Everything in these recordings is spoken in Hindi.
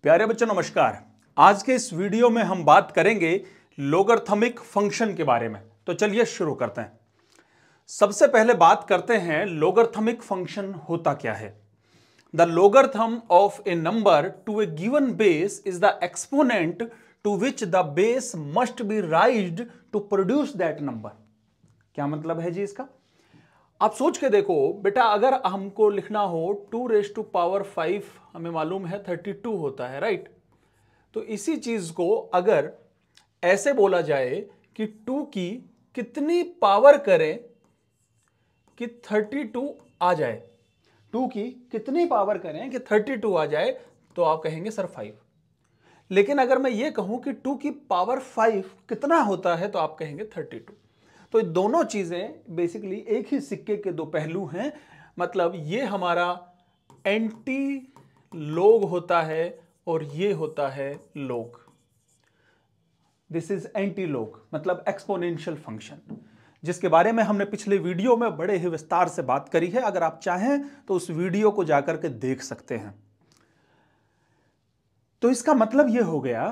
प्यारे बच्चों नमस्कार। आज के इस वीडियो में हम बात करेंगे लोगरिथमिक फंक्शन के बारे में। तो चलिए शुरू करते हैं। सबसे पहले बात करते हैं लोगरिथमिक फंक्शन होता क्या है। The logarithm of a number to a given base is the exponent to which the base must be raised to produce that number. क्या मतलब है जी इसका? आप सोच के देखो बेटा, अगर हमको लिखना हो 2⁵ हमें मालूम है 32 होता है, राइट। तो इसी चीज को अगर ऐसे बोला जाए कि 2 की कितनी पावर करें कि 32 आ जाए, 2 की कितनी पावर करें कि 32 आ जाए, तो आप कहेंगे सर 5। लेकिन अगर मैं ये कहूं कि 2 की पावर 5 कितना होता है, तो आप कहेंगे 32। तो दोनों चीजें बेसिकली एक ही सिक्के के दो पहलू हैं। मतलब ये हमारा एंटी लोग होता है और ये होता है लोग। दिस इज एंटी लोग, मतलब एक्सपोनेंशियल फंक्शन, जिसके बारे में हमने पिछले वीडियो में बड़े ही विस्तार से बात करी है। अगर आप चाहें तो उस वीडियो को जाकर के देख सकते हैं। तो इसका मतलब यह हो गया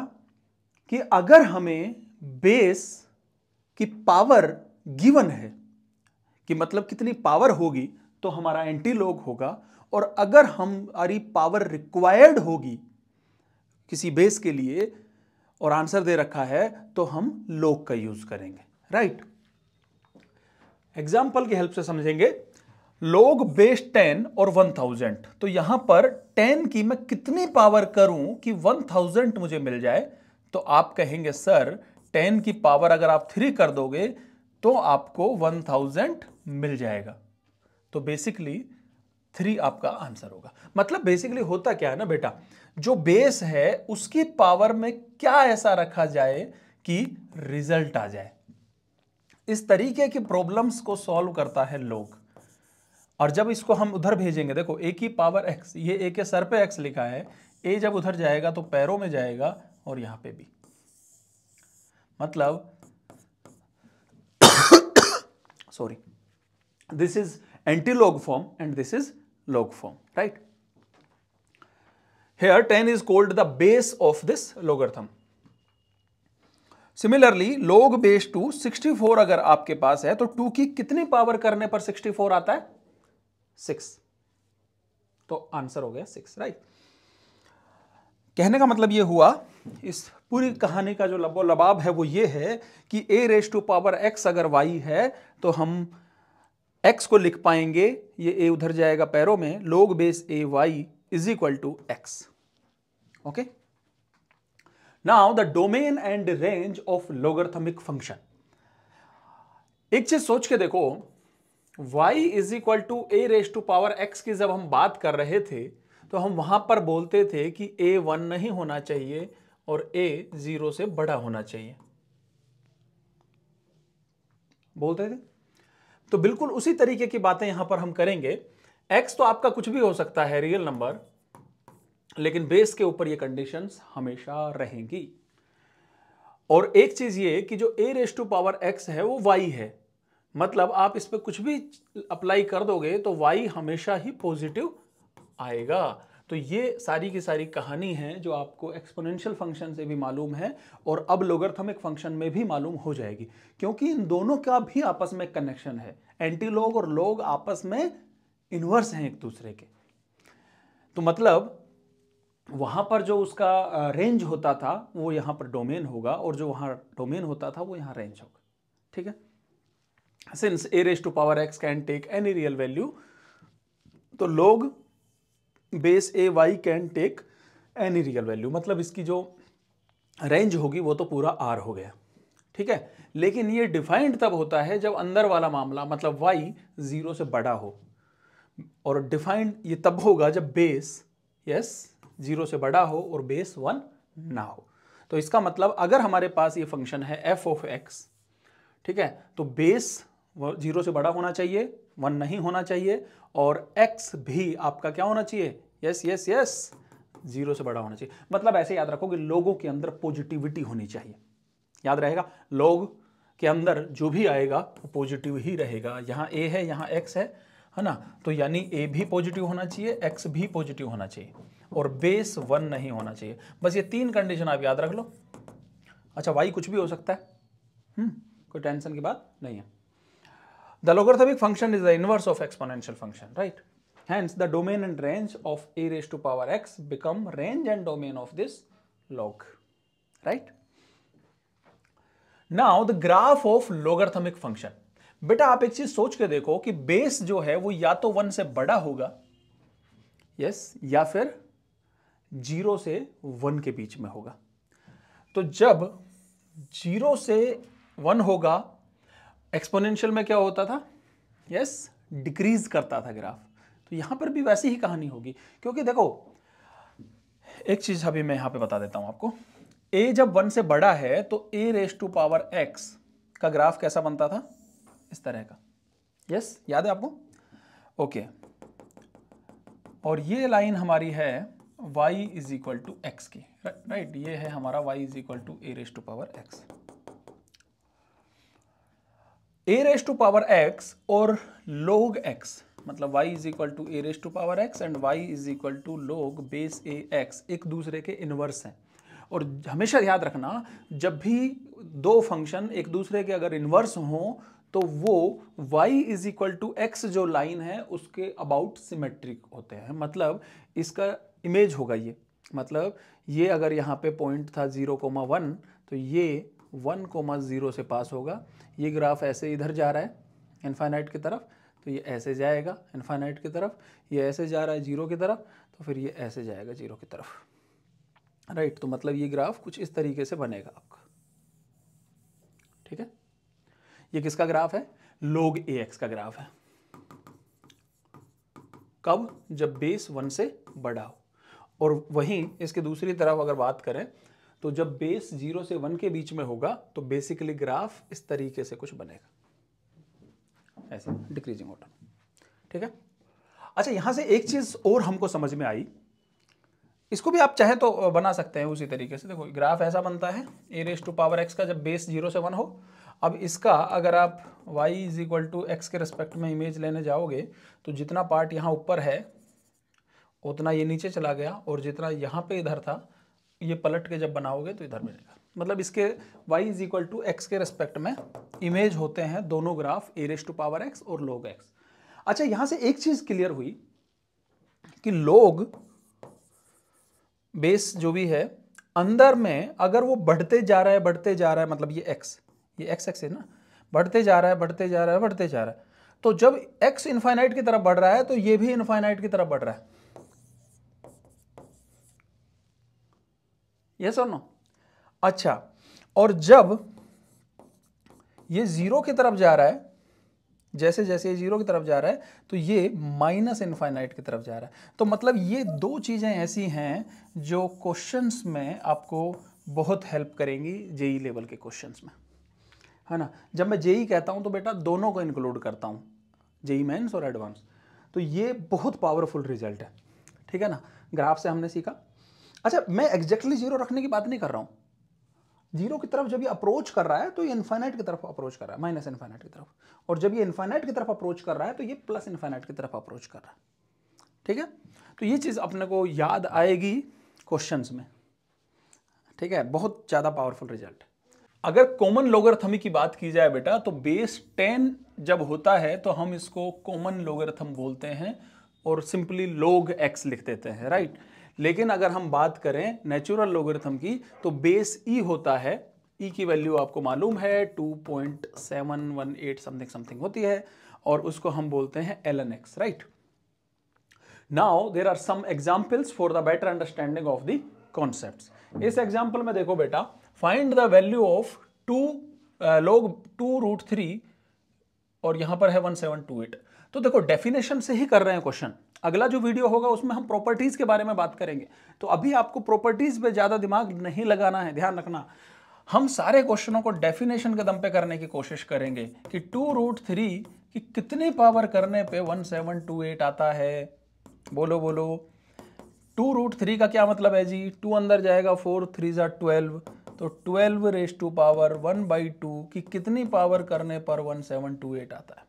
कि अगर हमें बेस की पावर गिवन है कि मतलब कितनी पावर होगी, तो हमारा एंटी लोग होगा। और अगर हमारी पावर रिक्वायर्ड होगी किसी बेस के लिए और आंसर दे रखा है, तो हम लोग का यूज करेंगे, राइट। एग्जाम्पल की हेल्प से समझेंगे। लोग बेस 10 और 1000। तो यहां पर 10 की मैं कितनी पावर करूं कि 1000 मुझे मिल जाए, तो आप कहेंगे सर 10 की पावर अगर आप 3 कर दोगे तो आपको 1000 मिल जाएगा। तो बेसिकली 3 आपका आंसर होगा। मतलब बेसिकली होता क्या है ना बेटा, जो बेस है उसकी पावर में क्या ऐसा रखा जाए कि रिजल्ट आ जाए। इस तरीके की प्रॉब्लम्स को सॉल्व करता है लोग। और जब इसको हम उधर भेजेंगे, देखो a की पावर x, ये a के सर पे x लिखा है, a जब उधर जाएगा तो पैरों में जाएगा और यहां पे भी। मतलब sorry, this is anti-log form and this is log form, right? Here 10 is called the base of this logarithm. Similarly, log base 2 64 अगर आपके पास है, तो 2 की कितनी पावर करने पर 64 आता है? 6। तो आंसर हो गया 6, राइट। कहने का मतलब ये हुआ, इस पूरी कहानी का जो लबो लबाब है वो ये है कि a⁻x अगर y है, तो हम x को लिख पाएंगे, ये a उधर जाएगा पैरों में, log base ay is equal to x। Okay, now the domain and range of logarithmic function. एक चीज सोच के देखो, y is equal to a⁻x की जब हम बात कर रहे थे, तो हम वहां पर बोलते थे कि a 1 नहीं होना चाहिए और a 0 से बड़ा होना चाहिए, बोलते थे। तो बिल्कुल उसी तरीके की बातें यहां पर हम करेंगे। x तो आपका कुछ भी हो सकता है, रियल नंबर, लेकिन बेस के ऊपर ये कंडीशंस हमेशा रहेंगी। और एक चीज ये कि जो a⁻x है वो y है, मतलब आप इस पर कुछ भी अप्लाई कर दोगे तो y हमेशा ही पॉजिटिव आएगा। तो ये सारी की सारी कहानी है जो आपको एक्सपोनेंशियल फंक्शन से भी मालूम है और अब लोगरिथमिक फंक्शन में भी मालूम हो जाएगी, क्योंकि इन दोनों का भी आपस में कनेक्शन है। एंटी लोग और लोग आपस में इनवर्स हैं एक दूसरे के। तो मतलब वहां पर जो उसका रेंज होता था वो यहां पर डोमेन होगा, और जो वहां डोमेन होता था वो यहां रेंज होगा, ठीक है। Since a⁻x can take any real value, तो log base ay can take any real value, मतलब इसकी जो रेंज होगी वो तो पूरा r हो गया, ठीक है। लेकिन ये डिफाइंड तब होता है जब अंदर वाला मामला, मतलब y 0 से बड़ा हो, और डिफाइंड ये तब होगा जब बेस 0 से बड़ा हो और बेस 1 ना हो। तो इसका मतलब अगर हमारे पास ये फंक्शन है f(x), ठीक है, तो बेस 0 से बड़ा होना चाहिए, 1 नहीं होना चाहिए, और x भी आपका क्या होना चाहिए? यस 0 से बड़ा होना चाहिए। मतलब ऐसे याद रखो कि लोगों के अंदर पॉजिटिविटी होनी चाहिए। याद रहेगा, लोग के अंदर जो भी आएगा वो पॉजिटिव ही रहेगा। यहाँ a है, यहाँ x है ना, तो यानी a भी पॉजिटिव होना चाहिए, x भी पॉजिटिव होना चाहिए। और बेस 1 नहीं होना चाहिए। बस ये 3 कंडीशन आप याद रख लो। अच्छा, y कुछ भी हो सकता है, कोई टेंशन की बात नहीं है। The logarithmic function is the inverse of exponential function, right? Hence the domain and range of a raised to power x become range and domain of this log, right? Now the graph of logarithmic function. बेटा आप एक चीज सोच के देखो कि बेस जो है वो या तो 1 से बड़ा होगा, यस, या फिर 0 से 1 के बीच में होगा। तो जब 0 से 1 होगा, एक्सपोनेंशियल में क्या होता था? यस, डिक्रीज करता था ग्राफ। तो यहां पर भी वैसी ही कहानी होगी, क्योंकि देखो एक चीज अभी मैं यहां पे बता देता हूं आपको। a जब 1 से बड़ा है तो a raise to power x का ग्राफ कैसा बनता था? इस तरह का। यस, याद है आपको? ओके, और ये लाइन हमारी है y is equal to x की, राइट? ये है हमारा y is equal to a raise to power x। a raise to power x और log x, मतलब y is equal to a raise to power x and y is equal to log base a x एक दूसरे के इनवर्स हैं। और हमेशा याद रखना, जब भी दो फंक्शन एक दूसरे के अगर इनवर्स हों तो वो y is equal to x जो लाइन है उसके अबाउट सिमेट्रिक होते हैं। मतलब इसका इमेज होगा ये, मतलब ये अगर यहाँ पे पॉइंट था 0,1 तो ये 1,0 से पास होगा। ये ग्राफ ऐसे इधर जा रहा है इनफाइनाइट की तरफ, तो ये ऐसे जाएगा इनफाइनाइट की तरफ, ये ऐसे जा रहा है 0 की तरफ, तो फिर ये ऐसे जाएगा 0 की तरफ, राइट? तो मतलब ये ग्राफ कुछ इस तरीके से बनेगा आपका, ठीक है? ये किसका ग्राफ है? log ax का ग्राफ है। कब? जब बेस 1 से बड़ा हो। और वहीं इसके दूसरी तरफ अगर बात करें तो जब बेस 0 से 1 के बीच में होगा तो बेसिकली ग्राफ इस तरीके से कुछ बनेगा, ऐसे डिक्रीजिंग ऑर्डर, ठीक है? अच्छा, यहां से एक चीज और हमको समझ में आई, इसको भी आप चाहे तो बना सकते हैं उसी तरीके से। देखो ग्राफ ऐसा बनता है a raise to power x का जब बेस 0 से 1 हो। अब इसका अगर आप y is equal to x के रिस्पेक्ट में इमेज लेने जाओगे तो जितना पार्ट यहाँ ऊपर है उतना ये नीचे चला गया, और जितना यहाँ पे इधर था ये पलट के जब बनाओगे तो इधर मिलेगा। मतलब इसके y is equal to x के रिस्पेक्ट में इमेज होते हैं दोनों graph a raise to power x और log x। अच्छा, यहां से एक चीज क्लियर हुई कि log बेस जो भी है अंदर में अगर वो बढ़ते जा रहा है, मतलब ये x एक्स है ना, बढ़ते जा रहा है, तो जब x इनफाइनाइट की तरफ बढ़ रहा है तो ये भी इनफाइनाइट की तरफ बढ़ रहा है। यस और नो? अच्छा, और जब ये 0 की तरफ जा रहा है, जैसे जैसे ये 0 की तरफ जा रहा है तो ये माइनस इनफाइनाइट की तरफ जा रहा है। तो मतलब ये दो चीजें ऐसी हैं जो क्वेश्चंस में आपको बहुत हेल्प करेंगी, जेई लेवल के क्वेश्चंस में, है ना? जब मैं जेई कहता हूं तो बेटा दोनों को इंक्लूड करता हूं, जेई मेंस और एडवांस। तो ये बहुत पावरफुल रिजल्ट है, ठीक है ना? ग्राफ से हमने सीखा। अच्छा, मैं एग्जैक्टली 0 रखने की बात नहीं कर रहा हूं। 0 की तरफ जब ये अप्रोच कर रहा है तो ये इनफाइनाइट की तरफ अप्रोच कर रहा है, माइनस इनफाइनाइट की तरफ, और जब ये इनफाइनाइट की तरफ अप्रोच कर रहा है तो ये प्लस इनफाइनाइट की तरफ अप्रोच कर रहा है, ठीक है? तो ये चीज अपने को याद आएगी क्वेश्चंस में, ठीक है? बहुत ज्यादा पावरफुल रिजल्ट। अगर कॉमन लोगरिथम की बात की जाए बेटा तो बेस 10 जब होता है तो हम इसको कॉमन लोगरिथम बोलते हैं और सिंपली log x लिख देते हैं, राइट? लेकिन अगर हम बात करें नेचुरल लोगरिथम की तो बेस e होता है, e की वैल्यू आपको मालूम है 2.718 समथिंग होती है, और उसको हम बोलते हैं ln x, right? Now there are some examples for the better understanding of the concepts. इस एग्जांपल में देखो बेटा, find the value of 2 log 2√3 और यहां पर है 1728। तो देखो डेफिनेशन से ही कर रहे हैं क्वेश्चन। अगला जो वीडियो होगा उसमें हम प्रॉपर्टीज के बारे में बात करेंगे, तो अभी आपको प्रॉपर्टीज पे ज्यादा दिमाग नहीं लगाना है, ध्यान रखना। हम सारे क्वेश्चनों को डेफिनेशन के दम पे करने की कोशिश करेंगे कि 2√3 की कितनी पावर करने पे 1728 आता है। बोलो बोलो, 2√3 का क्या मतलब है जी? 2 अंदर जाएगा, 4 3 12, तो 12 रेज टू पावर 1/2 की कितनी पावर करने पर 1728 आता है?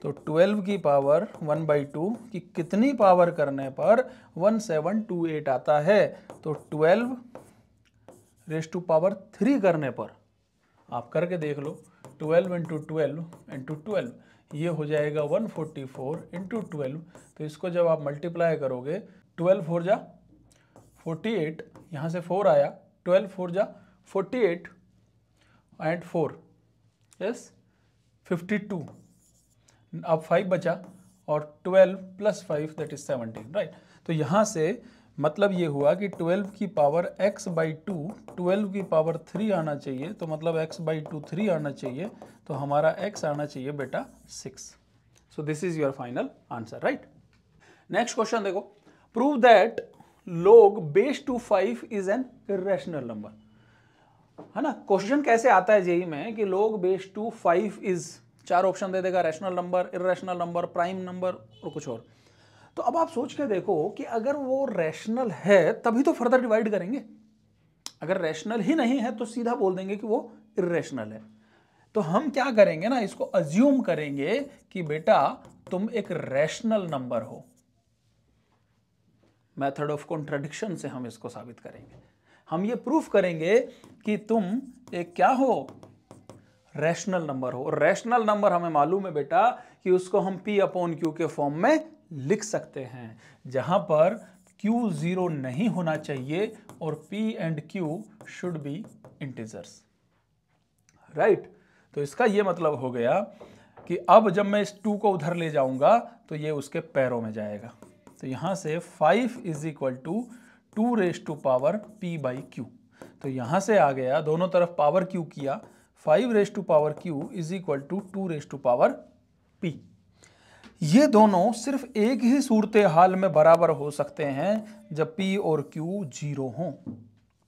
तो 12 की पावर 1/2 की कितनी पावर करने पर 1728 आता है? तो 12 रेज़ टू पावर 3 करने पर, आप करके देख लो, 12 इंटू 12 इंटू 12, ये हो जाएगा 144 इंटू 12। तो इसको जब आप मल्टीप्लाई करोगे, 12 4 जा 48, यहाँ से 4 आया, 12 4 जा 48 एंड 4 यस 52, अब 5 बचा और 12 प्लस 5 दैट इज 17, राइट। तो यहाँ से मतलब ये हुआ कि 12 की पावर x/2 12 की पावर 3 आना चाहिए, तो मतलब x/2 3 आना चाहिए, तो हमारा x आना चाहिए बेटा 6। So this is your final answer, right. Next question देखो, prove that log base two 5 is an irrational number, है ना। क्वेश्चन कैसे आता है जेई में कि log base two 5 is, 4 option दे देगा, rational number, irrational number, prime number और कुछ और। तो अब आप सोच के देखो कि अगर वो रैशनल है तभी तो फर्दर डिवाइड करेंगे, अगर रैशनल ही नहीं है तो सीधा बोल देंगे कि वो इर्रेशनल है। तो हम क्या करेंगे ना, इसको अज्यूम करेंगे कि बेटा तुम एक रैशनल नंबर हो। मेथड ऑफ कॉन्ट्रडिक्शन से हम इसको साबित करेंगे, हम ये प्रूफ करेंगे कि तुम एक क्या हो, रैशनल नंबर हो। और रैशनल नंबर हमें मालूम है बेटा कि उसको हम P/Q के फॉर्म में लिख सकते हैं, जहां पर Q 0 नहीं होना चाहिए और P and Q should be integers, right. तो इसका ये मतलब हो गया कि अब जब मैं इस 2 को उधर ले जाऊंगा तो ये उसके पैरों में जाएगा। तो यहां से 5 is equal to 2 raise to power P/Q, तो यहां से आ गया, दोनों तरफ पावर Q किया, 5 raise to power Q is equal to 2 raise to power P। ये दोनों सिर्फ एक ही सूरत हाल में बराबर हो सकते हैं जब P और Q 0 हों,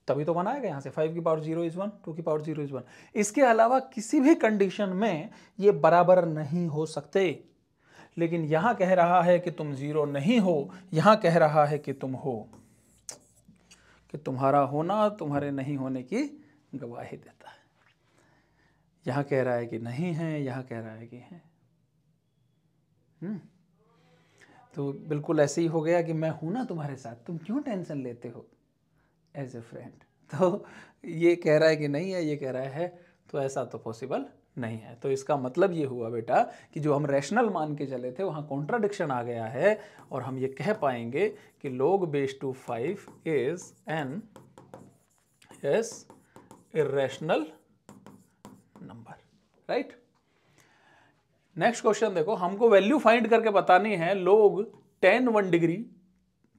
तभी तो बनाएगा यहाँ से 5 की पावर 0 इज 1, 2 की पावर 0 इज 1। इसके अलावा किसी भी कंडीशन में ये बराबर नहीं हो सकते। लेकिन यहां कह रहा है कि तुम 0 नहीं हो, यहां कह रहा है कि तुम हो, कि तुम्हारा होना तुम्हारे नहीं होने की गवाही देता है। यहां कह रहा है कि नहीं है, यहां कह रहा है कि है। तो बिल्कुल ऐसे ही हो गया कि मैं हूं ना तुम्हारे साथ, तुम क्यों टेंशन लेते हो एज ए फ्रेंड। तो ये कह रहा है कि नहीं है, ये कह रहा है, तो ऐसा तो पॉसिबल नहीं है। तो इसका मतलब ये हुआ बेटा कि जो हम रैशनल मान के चले थे वहाँ कॉन्ट्राडिक्शन आ गया है, और हम ये कह पाएंगे कि log base two 5 is an irrational number, right. Next question देखो, हमको वैल्यू फाइंड करके बतानी है log tan 1 degree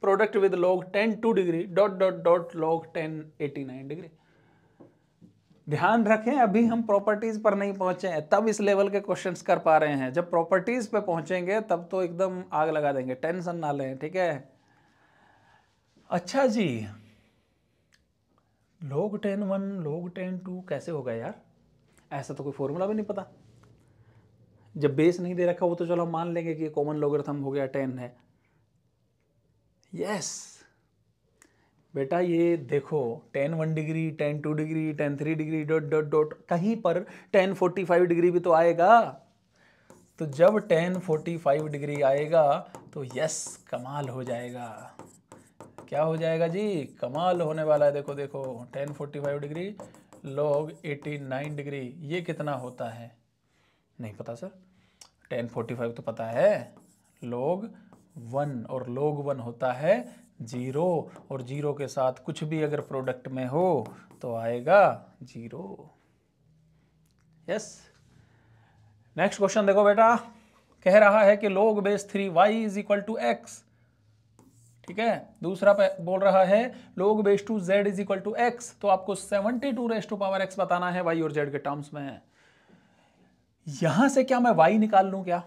product with log tan 2 degree dot dot dot log tan 89 degree. ध्यान रखें अभी हम प्रॉपर्टीज पर नहीं पहुंचे हैं, तब इस लेवल के क्वेश्चंस कर पा रहे हैं। जब प्रॉपर्टीज पे पहुंचेंगे तब तो एकदम आग लगा देंगे, टेंशन ना लें, ठीक है। अच्छा जी, log tan 1 log tan 2 कैसे होगा यार, ऐसा तो कोई फॉर्मूला भी नहीं पता। जब बेस नहीं दे रखा वो तो चलो हम मान लेंगे कि कॉमन लॉगरिथम हो गया 10 है। यस बेटा, ये देखो tan 1 degree, tan 2 degree, tan 3 degree dot dot dot, कहीं पर tan 45 डिग्री भी तो आएगा। तो जब tan 45 डिग्री आएगा तो यस कमाल हो जाएगा। क्या हो जाएगा जी, कमाल होने वाला है। देखो देखो tan 45 डिग्री log 89 डिग्री, ये कितना होता है नहीं पता सर। tan 45 तो पता है, log 1, और log 1 होता है 0, और 0 के साथ कुछ भी अगर प्रोडक्ट में हो तो आएगा 0। यस। नेक्स्ट क्वेश्चन देखो बेटा, कह रहा है कि log base 3y is equal to x, ठीक है। दूसरा बोल रहा है log base 2 z is equal to x, तो आपको 72 रेज़ टू पावर x बताना है y और z के टर्म्स में। यहां से क्या मैं y निकाल लूं क्या,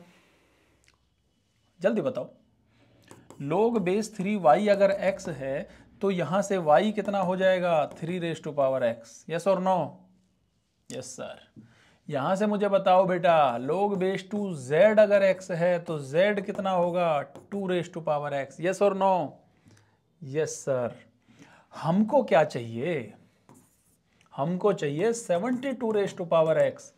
जल्दी बताओ। log बेस 3y अगर x है तो यहां से y कितना हो जाएगा, 3 raise to power x, yes और नो। Yes sir. यहां से मुझे बताओ बेटा, log बेस 2 z अगर x है तो z कितना होगा, 2 raise to power x, yes और नो। Yes sir. हमको क्या चाहिए, हमको चाहिए 72 रेज़ टू पावर x।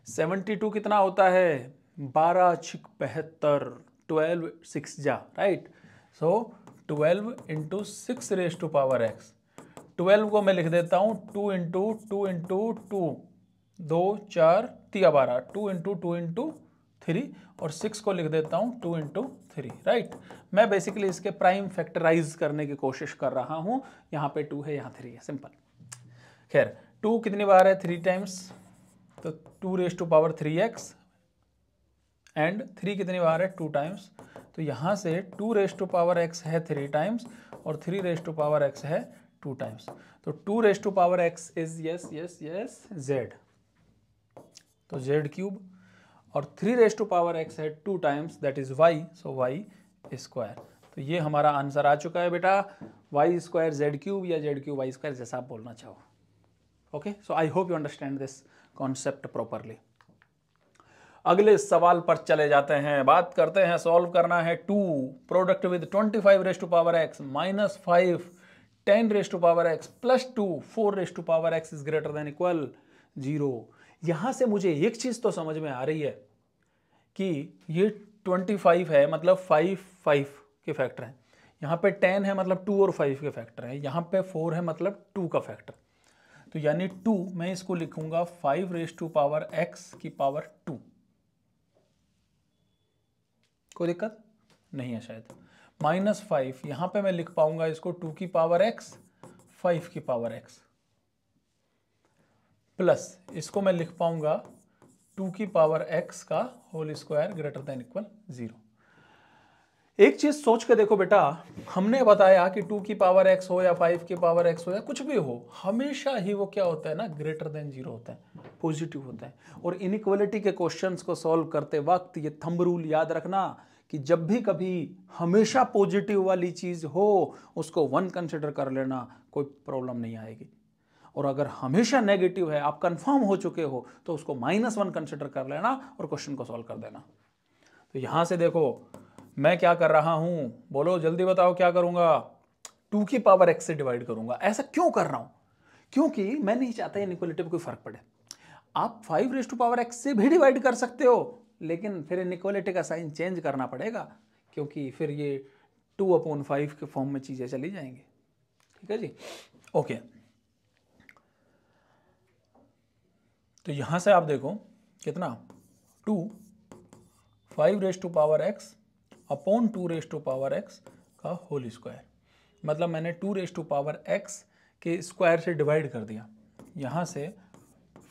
72 कितना होता है, 12 छिक 75, 12 6 जा, right. So 12 into 6 raise to power x. 12 को मैं लिख देता हूँ 2 इंटू 2 इंटू 2, 2 4 3 12, 2 इंटू 2 इंटू 3, और 6 को लिख देता हूँ 2 इंटू 3, राइट। मैं बेसिकली इसके प्राइम फैक्टराइज करने की कोशिश कर रहा हूँ। यहाँ पे 2 है, यहाँ 3 है, सिंपल। खैर 2 कितनी बार है? 3 टाइम्स, तो 2 raise to power 3x, and 3 कितनी बार है? 2 टाइम्स। तो यहाँ से 2 रेज टू पावर x है 3 टाइम्स, और 3 रेज टू पावर x है 2 टाइम्स। तो 2 raise to power x is yes yes yes z, तो z क्यूब, और 3 रेज टू पावर x है 2 times, that is y, so y square. तो ये हमारा आंसर आ चुका है बेटा, y स्क्वायर z क्यूब या z क्यूब y स्क्वायर, जैसा आप बोलना चाहो। Okay, so I hope you understand this concept properly. अगले सवाल पर चले जाते हैं, बात करते हैं, सॉल्व करना है 2 product with 25 raise to power x minus 5 10 raise to power x plus 2 4 raise to power x is greater than equal 0। यहां से मुझे एक चीज तो समझ में आ रही है कि ये 25 है मतलब 5 के फैक्टर हैं, यहाँ पे 10 है मतलब 2 और 5 के फैक्टर हैं, यहाँ पे 4 है मतलब 2 का फैक्टर। तो यानी 2 मैं इसको लिखूंगा 5 रेज टू पावर x की पावर 2। कोई दिक्कत नहीं है शायद। माइनस 5 यहां पे मैं लिख पाऊंगा इसको 2 की पावर x 5 की पावर x, प्लस इसको मैं लिख पाऊंगा 2 की पावर x का whole square greater than equal 0। एक चीज सोच के देखो बेटा, हमने बताया कि 2 की पावर x हो या 5 की पावर x हो या कुछ भी हो, हमेशा ही वो क्या होता है ना, ग्रेटर देन 0 होता है, पॉजिटिव होता है। और इनइक्वालिटी के क्वेश्चंस को सॉल्व करते वक्त ये थंब रूल याद रखना कि जब भी कभी हमेशा पॉजिटिव वाली चीज हो उसको 1 कंसिडर कर लेना, कोई प्रॉब्लम नहीं आएगी। और अगर हमेशा नेगेटिव है, आप कंफर्म हो चुके हो, तो उसको -1 कंसिडर कर लेना और क्वेश्चन को सॉल्व कर देना। तो यहां से देखो मैं क्या कर रहा हूं, बोलो जल्दी बताओ क्या करूंगा? 2 की पावर x से डिवाइड करूंगा। ऐसा क्यों कर रहा हूं? क्योंकि मैं नहीं चाहता इनइक्वालिटी पे कोई फर्क पड़े। आप 5 रेज टू पावर x से भी डिवाइड कर सकते हो, लेकिन फिर इनइक्वालिटी का साइन चेंज करना पड़ेगा, क्योंकि फिर ये 2/5 के फॉर्म में चीजें चली जाएंगी। ठीक है जी, ओके। तो यहां से आप देखो कितना, 2 5 raise to power x upon 2 raise to power x का होल स्क्वायर, मतलब मैंने 2 रेज टू पावर x के स्क्वायर से डिवाइड कर दिया। यहाँ से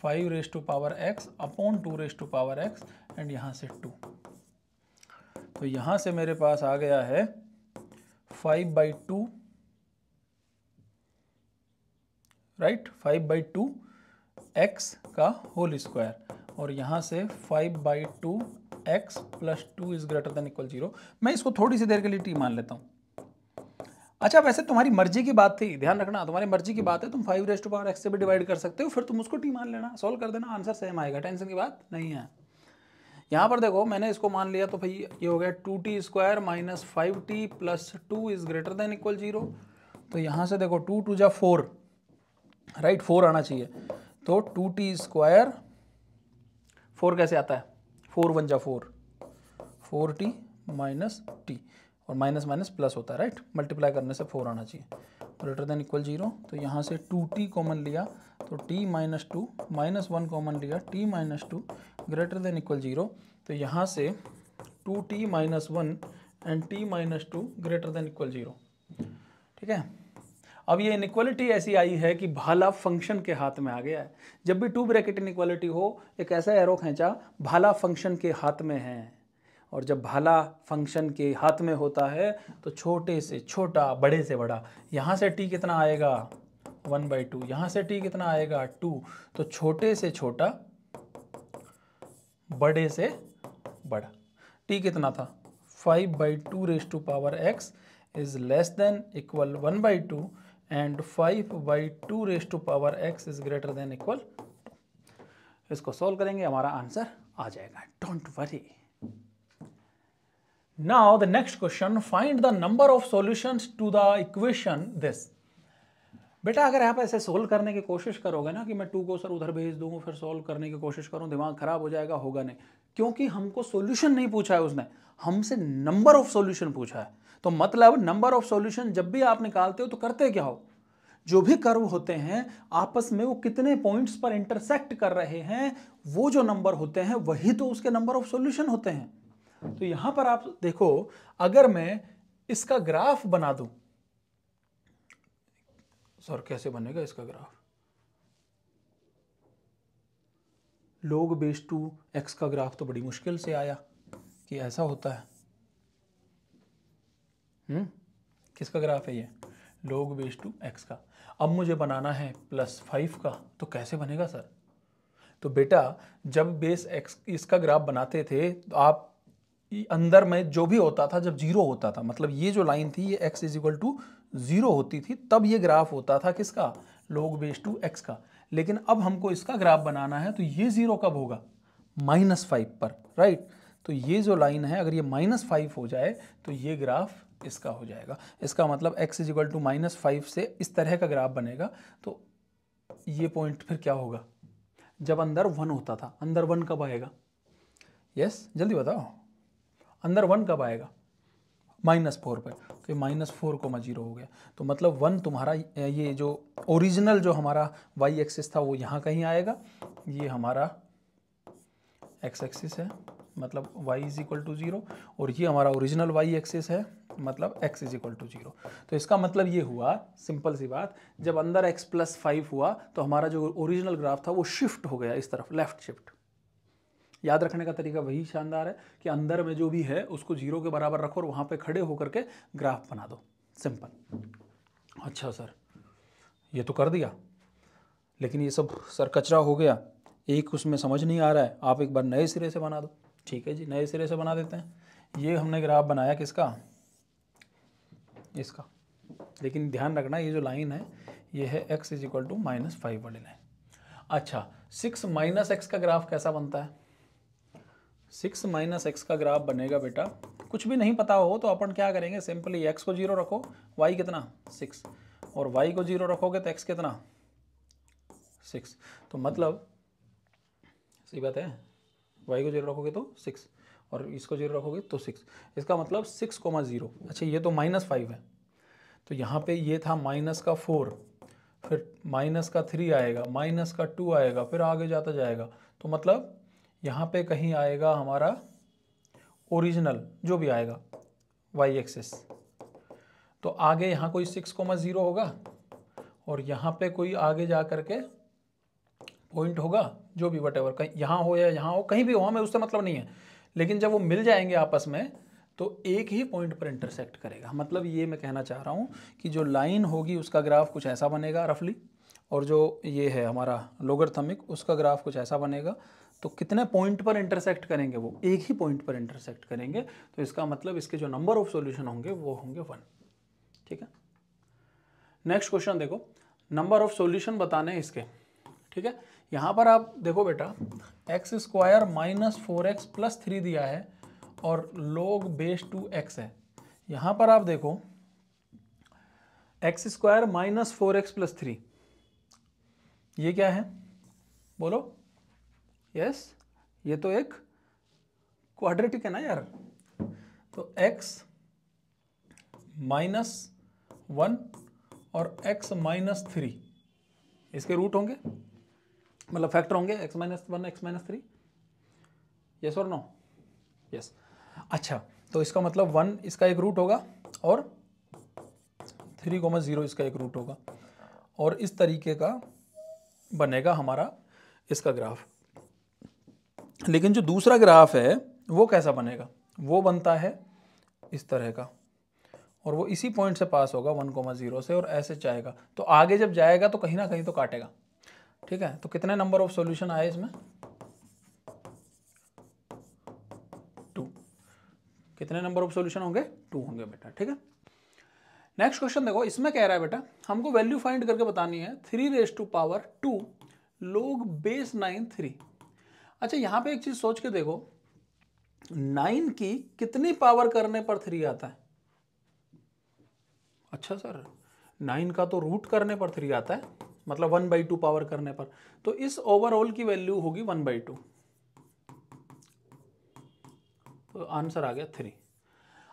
5 raise to power x upon 2 raise to power x, and यहाँ से 2। तो यहाँ से मेरे पास आ गया है 5/2, राइट, 5/2 x का होल स्क्वायर, और यहाँ से 5/2 x plus 2 is greater than equal 0। मैं इसको थोड़ी सी देर के लिए t मान लेता हूँ। अच्छा, वैसे तुम्हारी मर्जी की बात थी, ध्यान रखना, तुम्हारी मर्जी की बात है, तुम 5 रेज टू पावर x से भी डिवाइड कर सकते हो, फिर तुम उसको t मान लेना, सॉल्व कर देना, आंसर सेम आएगा, टेंशन की बात नहीं है। यहाँ पर देखो मैंने इसको मान लिया, तो भाई ये हो गया 2t square minus 5t plus 2 is greater than equal 0। तो यहाँ से देखो 2 2 जा 4, राइट, 4 आना चाहिए, तो 2t स्क्वायर, 4 कैसे आता है, 4 1 जा 4, 4t माइनस t, और माइनस माइनस प्लस होता है, राइट, मल्टीप्लाई करने से 4 आना चाहिए, ग्रेटर देन इक्वल 0। तो यहाँ से 2t कॉमन लिया, तो t माइनस 2, -1 कॉमन लिया, t minus 2 greater than equal 0। तो यहाँ से 2t minus 1 and t minus 2 greater than equal 0। ठीक है, अब ये इनइक्वालिटी ऐसी आई है कि भाला फंक्शन के हाथ में आ गया है। जब भी 2 ब्रैकेट इनइक्वालिटी हो, एक ऐसा एरो खींचा, भाला फंक्शन के हाथ में है, और जब भाला फंक्शन के हाथ में होता है तो छोटे से छोटा, बड़े से बड़ा, यहाँ से t कितना आएगा 1/2, यहाँ से t कितना आएगा 2, तो छोटे से छोटा बड़े से बड़ा, t कितना था 5/2 raise to power x is less than equal 1/2, and 5/2 raise to power x is greater than equal 2। इसको सॉल्व करेंगे, हमारा आंसर आ जाएगा, don't worry. Now the next question, find the number of solutions to the equation this। बेटा अगर आप ऐसे सोल्व करने की कोशिश करोगे ना कि मैं 2 को सर उधर भेज दूँ फिर सोल्व करने की कोशिश करूँ, दिमाग खराब हो जाएगा, होगा नहीं। क्योंकि हमको सॉल्यूशन नहीं पूछा है उसने, हमसे नंबर ऑफ सॉल्यूशन पूछा है। तो मतलब नंबर ऑफ सॉल्यूशन जब भी आप निकालते हो तो करते क्या हो, जो भी कर्व होते हैं आपस में वो कितने पॉइंट्स पर इंटरसेक्ट कर रहे हैं, वो जो नंबर होते हैं वही तो उसके नंबर ऑफ सॉल्यूशन होते हैं। तो यहां पर आप देखो, अगर मैं इसका ग्राफ बना दूं, सर कैसे बनेगा इसका ग्राफ, log बेस 2x का ग्राफ तो बड़ी मुश्किल से आया कि ऐसा होता है। किसका ग्राफ है ये, log बेस 2x का। अब मुझे बनाना है +5 का, तो कैसे बनेगा सर? तो बेटा जब बेस x इसका ग्राफ बनाते थे तो आप अंदर में जो भी होता था, जब 0 होता था, मतलब ये जो लाइन थी ये x = 0 होती थी, तब ये ग्राफ होता था किसका, log बेस 2x का। लेकिन अब हमको इसका ग्राफ बनाना है तो ये 0 कब होगा, -5 पर, राइट। तो ये जो लाइन है अगर ये -5 हो जाए तो ये ग्राफ इसका हो जाएगा। इसका मतलब x = -5 से इस तरह का ग्राफ बनेगा। तो ये पॉइंट फिर क्या होगा, जब अंदर 1 होता था, अंदर 1 कब आएगा, यस जल्दी बताओ, अंदर 1 कब आएगा, -4 पे, तो -4, 0 हो गया। तो मतलब 1 तुम्हारा ये जो ओरिजिनल जो हमारा y एक्सिस था वो यहाँ कहीं आएगा, ये हमारा x एक्सिस है मतलब y = 0, और ये हमारा ओरिजिनल y एक्सिस है मतलब x = 0। तो इसका मतलब ये हुआ, सिंपल सी बात, जब अंदर x + 5 हुआ तो हमारा जो ओरिजिनल ग्राफ था वो शिफ्ट हो गया इस तरफ, लेफ्ट शिफ्ट। याद रखने का तरीका वही शानदार है कि अंदर में जो भी है उसको 0 के बराबर रखो और वहाँ पे खड़े होकर के ग्राफ बना दो, सिंपल। अच्छा सर ये तो कर दिया, लेकिन ये सब सर कचरा हो गया, एक उसमें समझ नहीं आ रहा है, आप एक बार नए सिरे से बना दो। ठीक है जी, नए सिरे से बना देते हैं। ये हमने ग्राफ बनाया किसका, इसका, लेकिन ध्यान रखना ये जो लाइन है ये है x = -5 वाली लाइन। अच्छा 6 - x का ग्राफ कैसा बनता है, 6 - x का ग्राफ बनेगा बेटा, कुछ भी नहीं पता हो तो अपन क्या करेंगे, सिंपली x को 0 रखो, y कितना 6, और y को 0 रखोगे तो x कितना 6। तो मतलब सही बात है, y को 0 रखोगे तो 6 और इसको 0 रखोगे तो 6, इसका मतलब 6, 0। अच्छा ये तो -5 है, तो यहाँ पे ये था -4, फिर -3 आएगा, -2 आएगा, फिर आगे जाता जाएगा। तो मतलब यहाँ पे कहीं आएगा हमारा ओरिजिनल जो भी आएगा y एक्सिस, तो आगे यहाँ कोई 6, 0 होगा, और यहाँ पे कोई आगे जा करके पॉइंट होगा जो भी वटेवर, कहीं यहाँ हो या यहाँ हो, कहीं भी हो, हमें उससे मतलब नहीं है, लेकिन जब वो मिल जाएंगे आपस में तो एक ही पॉइंट पर इंटरसेक्ट करेगा। मतलब ये मैं कहना चाह रहा हूँ कि जो लाइन होगी उसका ग्राफ कुछ ऐसा बनेगा रफली, और जो ये है हमारा लोगरिथमिक उसका ग्राफ कुछ ऐसा बनेगा। तो कितने पॉइंट पर इंटरसेक्ट करेंगे, वो एक ही पॉइंट पर इंटरसेक्ट करेंगे। तो इसका मतलब इसके जो नंबर ऑफ सॉल्यूशन होंगे वो होंगे 1। ठीक है, नेक्स्ट क्वेश्चन देखो, नंबर ऑफ सॉल्यूशन बताने इसके। ठीक है, यहाँ पर आप देखो बेटा x² - 4x + 3 दिया है और log बेस 2x है। यहाँ पर आप देखो x² - 4x + 3, ये क्या है बोलो, यस ये तो एक क्वाड्रेटिक है ना यार। तो x -1 और x - 3 इसके रूट होंगे, मतलब फैक्टर होंगे, x - 1 x - 3, यस और नो, यस। अच्छा तो इसका मतलब 1 इसका एक रूट होगा और 3, 0 इसका एक रूट होगा, और इस तरीके का बनेगा हमारा इसका ग्राफ। लेकिन जो दूसरा ग्राफ है वो कैसा बनेगा, वो बनता है इस तरह का, और वो इसी पॉइंट से पास होगा 1, 0 से, और ऐसे जाएगा। तो आगे जब जाएगा तो कहीं ना कहीं तो काटेगा। ठीक है, तो कितने नंबर ऑफ सॉल्यूशन आए इसमें, 2। कितने नंबर ऑफ सॉल्यूशन होंगे, 2 होंगे बेटा। ठीक है, नेक्स्ट क्वेश्चन देखो, इसमें कह रहा है बेटा हमको वैल्यू फाइंड करके बतानी है 3⁻² log बेस 9 3। अच्छा यहाँ पे एक चीज सोच के देखो, 9 की कितनी पावर करने पर 3 आता है। अच्छा सर 9 का तो रूट करने पर 3 आता है, मतलब 1/2 पावर करने पर, तो इस ओवरऑल की वैल्यू होगी 1/2। तो आंसर आ गया 3।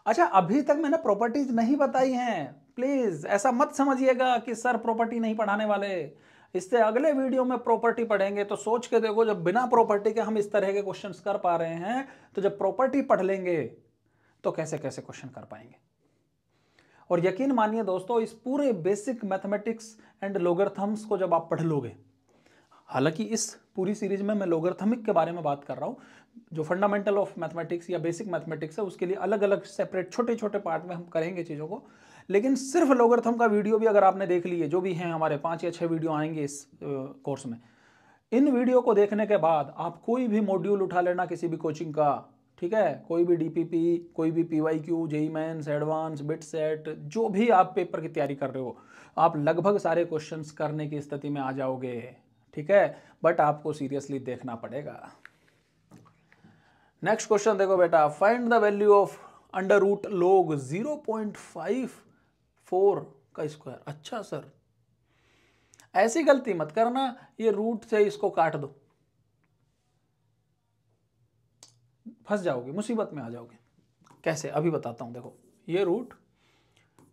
अच्छा, अभी तक मैंने प्रॉपर्टीज नहीं बताई हैं, प्लीज ऐसा मत समझिएगा कि सर प्रॉपर्टी नहीं पढ़ाने वाले। इससे अगले वीडियो में प्रॉपर्टी पढ़ेंगे तो सोच के देखो, जब बिना प्रॉपर्टी के हम इस तरह के क्वेश्चंस कर पा रहे हैं, तो जब प्रॉपर्टी पढ़ लेंगे तो कैसे कैसे क्वेश्चन कर पाएंगे। और यकीन मानिए दोस्तों, इस पूरे बेसिक मैथमेटिक्स एंड लोगरिथम्स को जब आप पढ़ लोगे, हालांकि इस पूरी सीरीज में मैं लोगरिथमिक के बारे में बात कर रहा हूं, जो फंडामेंटल ऑफ मैथमेटिक्स या बेसिक मैथमेटिक्स है उसके लिए अलग अलग सेपरेट छोटे छोटे पार्ट में हम करेंगे चीज़ों को। लेकिन सिर्फ लोगरिथम का वीडियो भी अगर आपने देख लिए, जो भी हैं हमारे 5 या 6 वीडियो आएंगे इस कोर्स में, इन वीडियो को देखने के बाद आप कोई भी मॉड्यूल उठा लेना किसी भी कोचिंग का, ठीक है, कोई भी डीपीपी, कोई भी PYQ, JEE mains, advance, BITSAT, जो भी आप पेपर की तैयारी कर रहे हो, आप लगभग सारे क्वेश्चंस करने की स्थिति में आ जाओगे, ठीक है। बट आपको सीरियसली देखना पड़ेगा। नेक्स्ट क्वेश्चन देखो बेटा, find the value of under root log 0.54 का स्क्वायर। अच्छा सर, ऐसी गलती मत करना, ये रूट से इसको काट दो, फंस जाओगे, मुसीबत में आ जाओगे। कैसे, अभी बताता हूं। देखो, ये रूट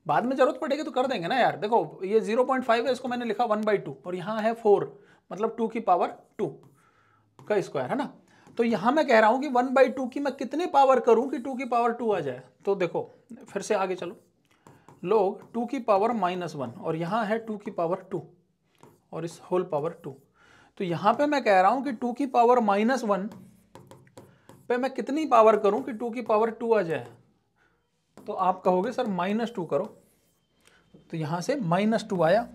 बाद में जरूरत पड़ेगी तो कर देंगे ना यार। देखो, ये 0.5 है, इसको मैंने लिखा 1/2 और यहाँ है 4, मतलब 2 की पावर 2 का स्क्वायर है ना। तो यहां मैं कह रहा हूं कि 1/2 की मैं कितनी पावर करूं कि 2 की पावर 2 आ जाए। तो देखो, फिर से आगे चलो, log 2 की पावर -1 और यहां है 2 की पावर 2 और इस होल पावर 2। तो यहां पे मैं कह रहा हूं कि 2 की पावर -1 पे मैं कितनी पावर करूं कि 2 की पावर 2 आ जाए। तो आप कहोगे सर -2 करो, तो यहां से -2 आया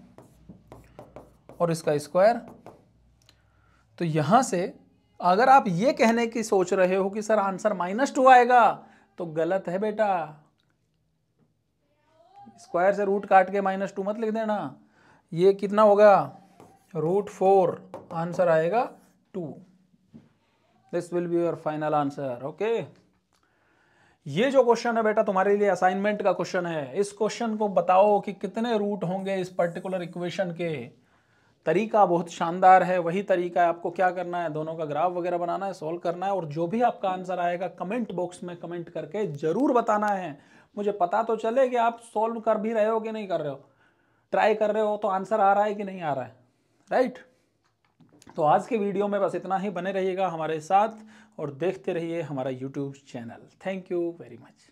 और इसका स्क्वायर। तो यहां से अगर आप ये कहने की सोच रहे हो कि सर आंसर -2 आएगा, तो गलत है बेटा। स्क्वायर से रूट काट के -2 मत लिख देना। ये कितना होगा, √4, आंसर आएगा 2। This will be your final answer. Okay, ये जो क्वेश्चन है बेटा तुम्हारे लिए असाइनमेंट का क्वेश्चन है। इस क्वेश्चन को बताओ कि कितने रूट होंगे इस पर्टिकुलर इक्वेशन के। तरीका बहुत शानदार है, वही तरीका है। आपको क्या करना है, दोनों का ग्राफ वगैरह बनाना है, सॉल्व करना है, और जो भी आपका आंसर आएगा कमेंट बॉक्स में कमेंट करके जरूर बताना है। मुझे पता तो चले कि आप सॉल्व कर भी रहे हो कि नहीं कर रहे हो, ट्राई कर रहे हो तो आंसर आ रहा है कि नहीं आ रहा है, राइट। तो आज के वीडियो में बस इतना ही। बने रहिएगा हमारे साथ और देखते रहिए हमारा YouTube channel. Thank you very much.